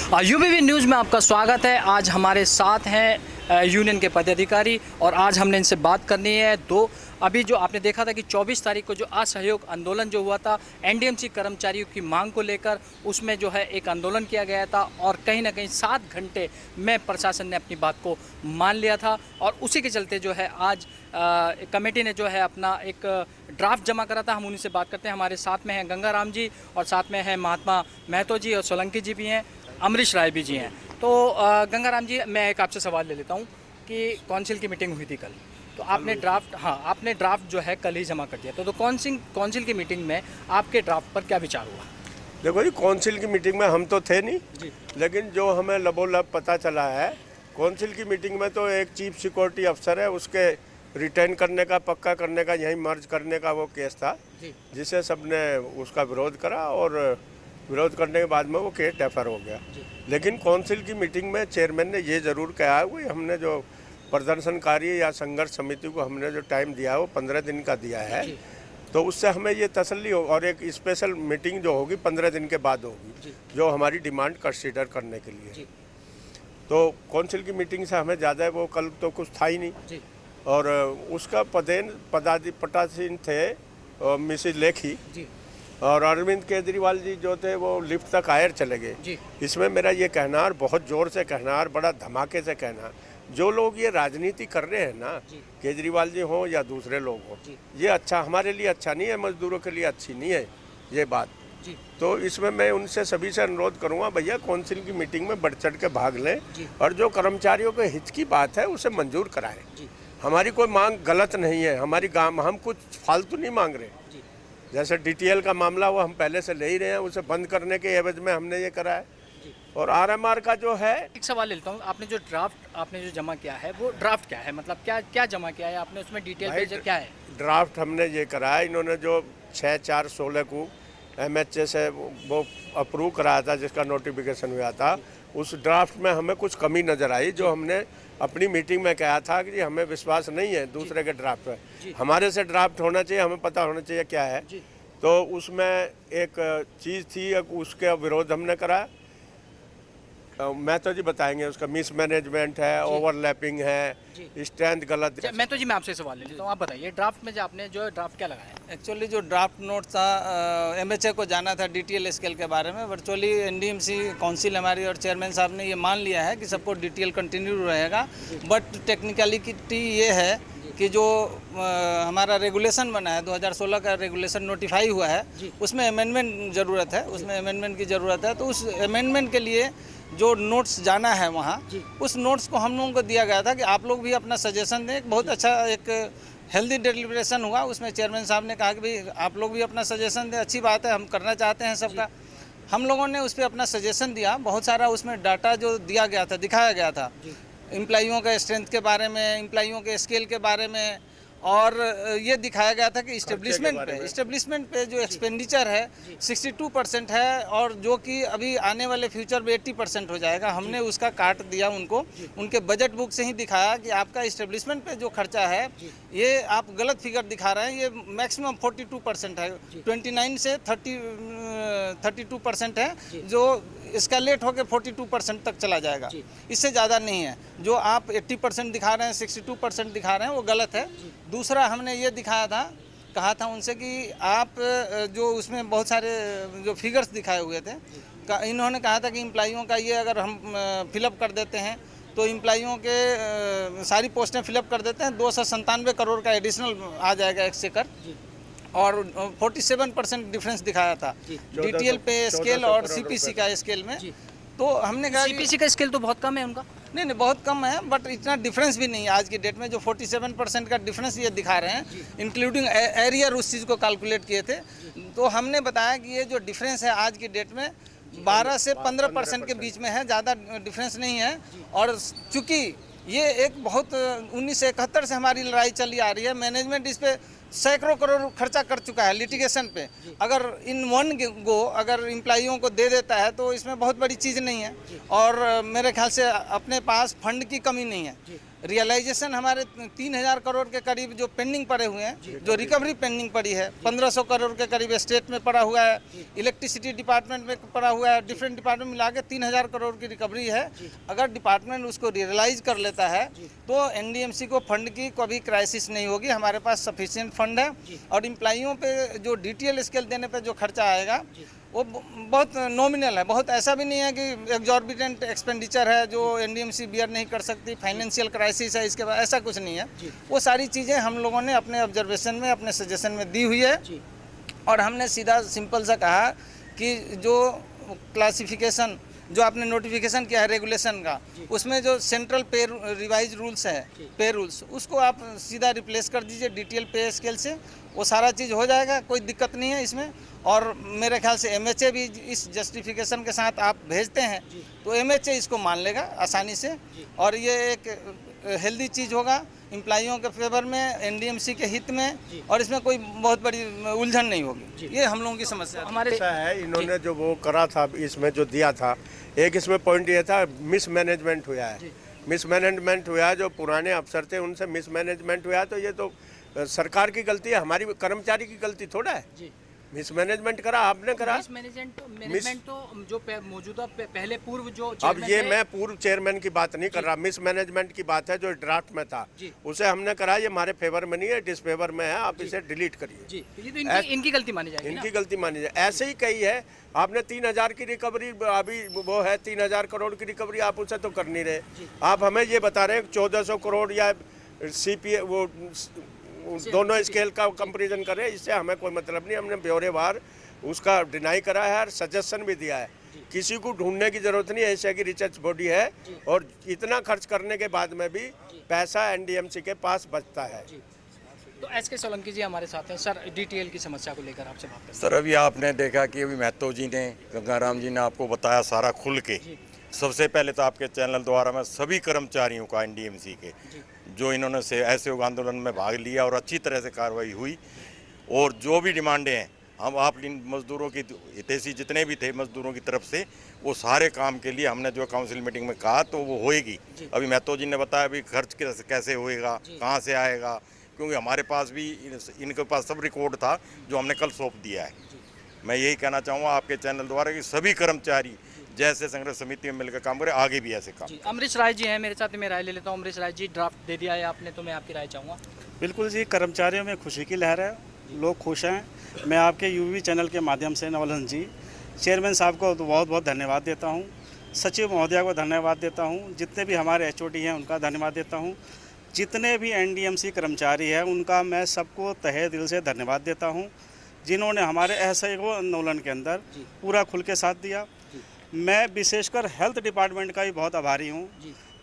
यूबीवी news में आपका स्वागत है। आज हमारे साथ हैं यूनियन के पदाधिकारी और आज हमने इनसे बात करनी है। अभी जो आपने देखा था कि 24 तारीख को जो असहयोग आंदोलन जो हुआ था एनडीएमसी कर्मचारियों की मांग को लेकर, उसमें जो है एक आंदोलन किया गया था और कहीं ना कहीं 7 घंटे में प्रशासन ने अपनी बात को मान लिया था और उसी के चलते जो है आज कमेटी ने जो है अपना एक ड्राफ्ट जमा करा था। हम उन्हीं से बात करते हैं। हमारे साथ में हैं गंगाराम जी और साथ में हैं महात्मा महतो जी और सोलंकी जी भी हैं, अमरीश राय भी जी हैं। तो गंगाराम जी, मैं एक आपसे सवाल ले लेता हूं कि काउंसिल की मीटिंग हुई थी कल, तो आपने ड्राफ्ट जो है कल ही जमा कर दिया था। तो काउंसिल की मीटिंग में आपके ड्राफ्ट पर क्या विचार हुआ? देखो जी, काउंसिल की मीटिंग में हम तो थे नहीं जी, लेकिन जो हमें लबोलब पता चला है, काउंसिल की मीटिंग में तो एक चीफ सिक्योरिटी अफसर है, उसके रिटेन करने का, पक्का करने का, यहीं मर्ज करने का वो केस था जिसे सबने उसका विरोध करा और विरोध करने के बाद में वो केस डेफर हो गया। लेकिन काउंसिल की मीटिंग में चेयरमैन ने ये ज़रूर कहा है कि हमने जो प्रदर्शनकारी या संघर्ष समिति को हमने जो टाइम दिया है वो 15 दिन का दिया है, तो उससे हमें ये तसल्ली हो और एक स्पेशल मीटिंग जो होगी 15 दिन के बाद होगी जो हमारी डिमांड कंसीडर करने के लिए। तो काउंसिल की मीटिंग से हमें ज़्यादा वो कल तो कुछ था ही नहीं और उसका पटासीन थे मिसिज लेखी और अरविंद केजरीवाल जी जो थे वो लिफ्ट तक आयर चले गए। इसमें मेरा ये कहना और बहुत ज़ोर से कहना और बड़ा धमाके से कहना, जो लोग ये राजनीति कर रहे हैं ना, केजरीवाल जी हों या दूसरे लोग हों, ये अच्छा हमारे लिए अच्छा नहीं है, मजदूरों के लिए अच्छी नहीं है ये बात। तो इसमें मैं उनसे सभी से अनुरोध करूंगा, भैया काउंसिल की मीटिंग में बढ़ चढ़ के भाग लें और जो कर्मचारियों के हित की बात है उसे मंजूर कराएं। हमारी कोई मांग गलत नहीं है, हम कुछ फालतू नहीं मांग रहे। जैसे डीटीएल का मामला वो हम पहले से ले ही रहे हैं, उसे बंद करने के एवज में हमने ये करा है। और आरएमआर का जो है, एक सवाल लेता हूँ, आपने जो ड्राफ्ट आपने जो जमा किया है वो ड्राफ्ट क्या है? मतलब क्या जमा किया है आपने? उसमें डिटेल पेज क्या है? ड्राफ्ट हमने ये करा है, इन्होंने जो 6/4/16 को एमएचए से वो अप्रूव कराया था, जिसका नोटिफिकेशन हुआ था, उस ड्राफ्ट में हमें कुछ कमी नज़र आई जो हमने अपनी मीटिंग में कहा था कि हमें विश्वास नहीं है दूसरे के ड्राफ्ट में, हमारे से ड्राफ्ट होना चाहिए, हमें पता होना चाहिए क्या है। तो उसमें एक चीज़ थी, उसके विरोध हमने करा। महतो जी बताएंगे, उसका मिसमैनेजमेंट है, ओवरलैपिंग है, स्ट्रेंथ गलत। महतो जी, मैं आपसे सवाल ले लेता हूँ, आप बताइए ड्राफ्ट में जो आपने जो ड्राफ्ट क्या लगाया? एक्चुअली जो ड्राफ्ट नोट था एमएचए को जाना था डीटीएल स्केल के बारे में। वर्चुअली एनडीएमसी काउंसिल हमारी और चेयरमैन साहब ने ये मान लिया है कि सबको डीटीएल कंटिन्यू रहेगा, बट टेक्निकलिटी ये है कि जो हमारा रेगुलेशन बना है, 2016 का रेगुलेशन नोटिफाई हुआ है, उसमें अमेंडमेंट ज़रूरत है, उसमें अमेंडमेंट की ज़रूरत है। तो उस अमेंडमेंट के लिए जो नोट्स जाना है वहाँ, उस नोट्स को हम लोगों को दिया गया था कि आप लोग भी अपना सजेशन दें। एक बहुत अच्छा एक हेल्दी डेलिब्रेशन हुआ, उसमें चेयरमैन साहब ने कहा कि भाई आप लोग भी अपना सजेशन दें, अच्छी बात है, हम करना चाहते हैं सबका। हम लोगों ने उस पर अपना सजेशन दिया, बहुत सारा उसमें डाटा जो दिया गया था, दिखाया गया था, एम्प्लॉइयों के स्ट्रेंथ के बारे में, एम्प्लॉइयों के स्केल के बारे में, और ये दिखाया गया था कि इस्टेब्लिशमेंट पे जो एक्सपेंडिचर है 62% है और जो कि अभी आने वाले फ्यूचर में 80% हो जाएगा। हमने उसका काट दिया उनको, उनके बजट बुक से ही दिखाया कि आपका इस्टेब्लिशमेंट पे जो खर्चा है ये आप गलत फिगर दिखा रहे हैं, ये मैक्सिमम 42% है, 29 से 32% है, जो एस्केलेट होकर 42% तक चला जाएगा, इससे ज़्यादा नहीं है। जो आप 80% दिखा रहे हैं, 62% दिखा रहे हैं, वो गलत है। दूसरा हमने ये कहा था उनसे कि आप जो उसमें बहुत सारे जो फिगर्स दिखाए हुए थे, इन्होंने कहा था कि एम्प्लॉइयों का ये अगर हम फिलअप कर देते हैं तो एम्प्लॉइयों के सारी पोस्टें फिलअप कर देते हैं, 297 करोड़ का एडिशनल आ जाएगा एक्सचेकर, और 47% डिफरेंस दिखाया था डीटीएल पे स्केल और सीपीसी का स्केल में। तो हमने कहा सीपीसी का स्केल तो बहुत कम है उनका। नहीं, बहुत कम है, बट इतना डिफरेंस भी नहीं है आज की डेट में। जो 47% का डिफरेंस ये दिखा रहे हैं, इंक्लूडिंग एरियर उस चीज़ को कैलकुलेट किए थे, तो हमने बताया कि ये जो डिफरेंस है आज की डेट में 12 से 15% के बीच में है, ज़्यादा डिफरेंस नहीं है। और चूँकि ये एक बहुत 1971 से हमारी लड़ाई चली आ रही है, मैनेजमेंट इस पर सैकड़ों करोड़ खर्चा कर चुका है लिटिगेशन पे। अगर इन वन गो अगर एम्प्लॉइयों को दे देता है तो इसमें बहुत बड़ी चीज़ नहीं है, और मेरे ख्याल से अपने पास फंड की कमी नहीं है। रियलाइजेशन हमारे 3,000 करोड़ के करीब जो पेंडिंग पड़े हुए हैं, जो रिकवरी पेंडिंग पड़ी है, 1,500 करोड़ के करीब स्टेट में पड़ा हुआ है, इलेक्ट्रिसिटी डिपार्टमेंट में पड़ा हुआ है, डिफरेंट डिपार्टमेंट मिला के 3,000 करोड़ की रिकवरी है। अगर डिपार्टमेंट उसको रियलाइज कर लेता है तो एनडीएमसी को फंड की कभी क्राइसिस नहीं होगी। हमारे पास सफिशिएंट फंड है और एम्प्लॉइयों पे जो डीटीएल स्केल देने पे जो खर्चा आएगा वो बहुत नॉमिनल है। बहुत ऐसा भी नहीं है कि एग्जॉर्बिटेंट एक्सपेंडिचर है जो एनडीएमसी बियर नहीं कर सकती, फाइनेंशियल क्राइसिस है इसके बाद, ऐसा कुछ नहीं है। वो सारी चीज़ें हम लोगों ने अपने ऑब्जर्वेशन में, अपने सजेशन में दी हुई है और हमने सीधा सिंपल सा कहा कि जो क्लासिफिकेशन जो आपने नोटिफिकेशन किया है रेगुलेशन का, उसमें जो सेंट्रल पे रिवाइज रूल्स है, पे रूल्स, उसको आप सीधा रिप्लेस कर दीजिए डीटीएल पे स्केल से। वो सारा चीज़ हो जाएगा, कोई दिक्कत नहीं है इसमें। और मेरे ख्याल से एमएचए भी इस जस्टिफिकेशन के साथ आप भेजते हैं तो एमएचए इसको मान लेगा आसानी से और ये एक हेल्दी चीज़ होगा एम्प्लॉइयों के फेवर में, एनडीएमसी के हित में, और इसमें कोई बहुत बड़ी उलझन नहीं होगी। ये हम लोगों की समस्या हमारे ऐसा है, इन्होंने जो वो करा था इसमें जो दिया था, एक इसमें पॉइंट ये था मिसमैनेजमेंट हुआ है। मिसमैनेजमेंट हुआ, जो पुराने अफसर थे उनसे मिसमैनेजमेंट हुआ, तो ये तो सरकार की गलती है, हमारी कर्मचारी की गलती थोड़ा है। मिसमैनेजमेंट करा आपने करा। मैनेजमेंट तो जो मौजूदा पहले पूर्व जो अब ये मैं पूर्व चेयरमैन की बात नहीं कर रहा, मिसमैनेजमेंट की बात है जो ड्राफ्ट में था, उसे हमने करा, ये हमारे फेवर में नहीं है, डिसफेवर में है, आप इसे डिलीट करिए। ये तो इनकी गलती मानी जाएगी, इनकी गलती मानी जाए। ऐसे ही कही है आपने 3,000 की रिकवरी, अभी वो है 3,000 करोड़ की रिकवरी, आप उसे तो कर नहीं रहे। आप हमें ये बता रहे हैं 1,400 करोड़ या सीपीए वो दोनों स्केल का कंपैरिजन करें, इससे हमें कोई मतलब नहीं। हमने ब्यौरेवार उसका डिनाई करा है और सजेशन भी दिया है। किसी को ढूंढने की जरूरत नहीं है, ऐसे की रिसर्च बॉडी है और इतना खर्च करने के बाद में भी पैसा एनडीएमसी के पास बचता है। तो एस के सोलंकी जी हमारे साथ हैं सर, डीटीएल की समस्या को लेकर आपसे बात करें। सर, अभी आपने देखा कि अभी महतो जी ने, गंगाराम जी ने आपको बताया सारा खुल के। सबसे पहले तो आपके चैनल द्वारा मैं सभी कर्मचारियों का एनडीएमसी के जो इन्होंने से असहयोग आंदोलन में भाग लिया और अच्छी तरह से कार्रवाई हुई, और जो भी डिमांडें हैं हम आप इन मजदूरों की हितैषी जितने भी थे मजदूरों की तरफ से, वो सारे काम के लिए हमने जो काउंसिल मीटिंग में कहा तो वो होएगी। अभी महतो जी ने बताया अभी खर्च कैसे होएगा, कहाँ से आएगा, क्योंकि हमारे पास भी इनके पास सब रिकॉर्ड था जो हमने कल सौंप दिया है। मैं यही कहना चाहूँगा आपके चैनल द्वारा कि सभी कर्मचारी जैसे संघर्ष समिति में मिलकर काम करें, आगे भी ऐसे काम। अमरीश राय जी हैं मेरे साथ, मैं राय ले लेता हूँ। अमरीश राय जी, ड्राफ्ट दे दिया है आपने, तो मैं आपकी राय चाहूँगा। बिल्कुल जी, कर्मचारियों में खुशी की लहर है, लोग खुश हैं। मैं आपके यूवी चैनल के माध्यम से नवल जी, चेयरमैन साहब को तो बहुत बहुत धन्यवाद देता हूँ, सचिव महोदया को धन्यवाद देता हूँ, जितने भी हमारे एचओडी हैं उनका धन्यवाद देता हूँ, जितने भी एनडीएमसी कर्मचारी हैं उनका मैं सबको तहे दिल से धन्यवाद देता हूँ, जिन्होंने हमारे असहयोग आंदोलन के अंदर पूरा खुल के साथ दिया। मैं विशेषकर हेल्थ डिपार्टमेंट का भी बहुत आभारी हूँ,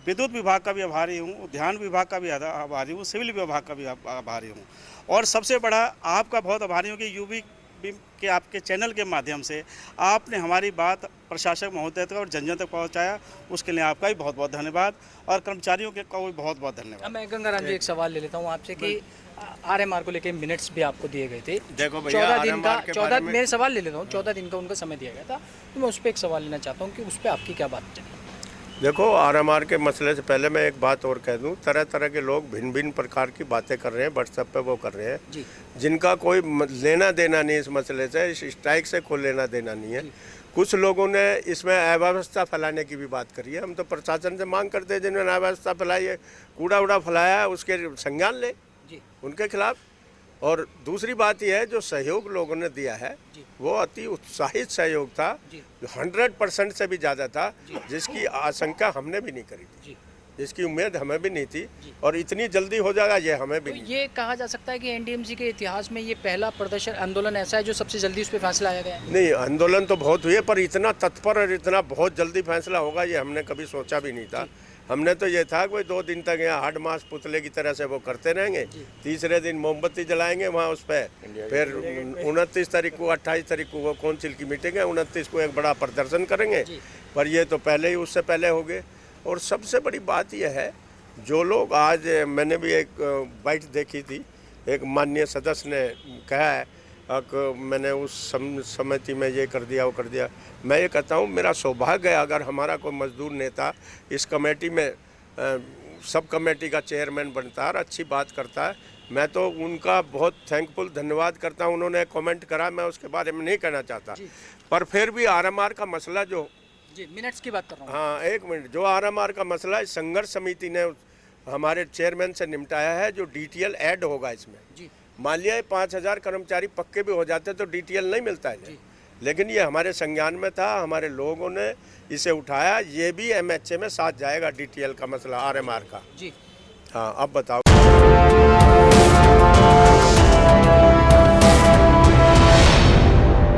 विद्युत विभाग का भी आभारी हूँ, उद्यान विभाग का भी आभारी हूँ, सिविल विभाग का भी आभारी हूँ, और सबसे बड़ा आपका बहुत आभारी हूँ कि यूवी के आपके चैनल के माध्यम से आपने हमारी बात प्रशासक महोदय तक और जन जन तक पहुँचाया, उसके लिए आपका भी बहुत बहुत धन्यवाद, और कर्मचारियों के का भी बहुत बहुत धन्यवाद। मैं गंगाराम जी एक सवाल ले लेता हूँ आपसे कि आरएमआर को लेकर मिनट्स भी आपको दिए गए थे। देखो भैया, 14 दिन का 14 मेरे सवाल ले लेता हूँ, 14 दिन का उनका समय दिया गया था, तो मैं उस पर एक सवाल लेना चाहता हूँ कि उस पर आपकी क्या बात चली। देखो, आरएमआर के मसले से पहले मैं एक बात और कह दूं, तरह तरह के लोग भिन्न भिन्न प्रकार की बातें कर रहे हैं, व्हाट्सएप पे वो कर रहे हैं जिनका कोई लेना देना नहीं इस मसले से, इस स्ट्राइक से कोई लेना देना नहीं है। कुछ लोगों ने इसमें अव्यवस्था फैलाने की भी बात करी है। हम तो प्रशासन से मांग करते हैं जिन्होंने अव्यवस्था फैलाई है, कूड़ा उड़ा फैलाया है, उसके संज्ञान ले उनके खिलाफ। और दूसरी बात यह है, जो सहयोग लोगों ने दिया है वो अति उत्साहित सहयोग था, 100% से भी ज़्यादा था, जिसकी आशंका हमने भी नहीं करी थी, जिसकी उम्मीद हमें भी नहीं थी, और इतनी जल्दी हो जाएगा ये हमें भी नहीं। ये कहा जा सकता है कि एनडीएमसी के इतिहास में ये पहला प्रदर्शन आंदोलन ऐसा है जो सबसे जल्दी उस पर फैसला आया गया है। नहीं, आंदोलन तो बहुत हुए, पर इतना तत्पर और इतना बहुत जल्दी फैसला होगा ये हमने कभी सोचा भी नहीं था। हमने तो ये था कि 2 दिन तक यहाँ हड मास पुतले की तरह से वो करते रहेंगे, तीसरे दिन मोमबत्ती जलाएंगे वहाँ उस पर, फिर 29 तारीख को 28 तारीख को वो काउंसिल की मीटिंग है, 29 को एक बड़ा प्रदर्शन करेंगे, पर ये तो पहले ही उससे पहले हो गए। और सबसे बड़ी बात यह है, जो लोग आज, मैंने भी एक बाइट देखी थी, एक माननीय सदस्य ने कहा है कि मैंने उस समिति में ये कर दिया वो कर दिया। मैं ये कहता हूँ मेरा सौभाग्य है अगर हमारा कोई मजदूर नेता इस कमेटी में सब कमेटी का चेयरमैन बनता है और अच्छी बात करता है। मैं तो उनका बहुत थैंकफुल धन्यवाद करता हूँ। उन्होंने कमेंट करा, मैं उसके बारे में नहीं कहना चाहता, पर फिर भी आरएमआर का मसला जो जी मिनट्स की बात कर रहा हूँ। हाँ एक मिनट, जो आरएमआर का मसला है संघर्ष समिति ने हमारे चेयरमैन से निपटाया है। जो डीटीएल ऐड होगा इसमें, जी मान लिया 5,000 कर्मचारी पक्के भी हो जाते तो डीटीएल नहीं मिलता है, लेकिन ये हमारे संज्ञान में था, हमारे लोगों ने इसे उठाया। ये भी एमएचए में साथ जाएगा डीटीएल का मसला, आरएमआर का। जी हाँ अब बताओ।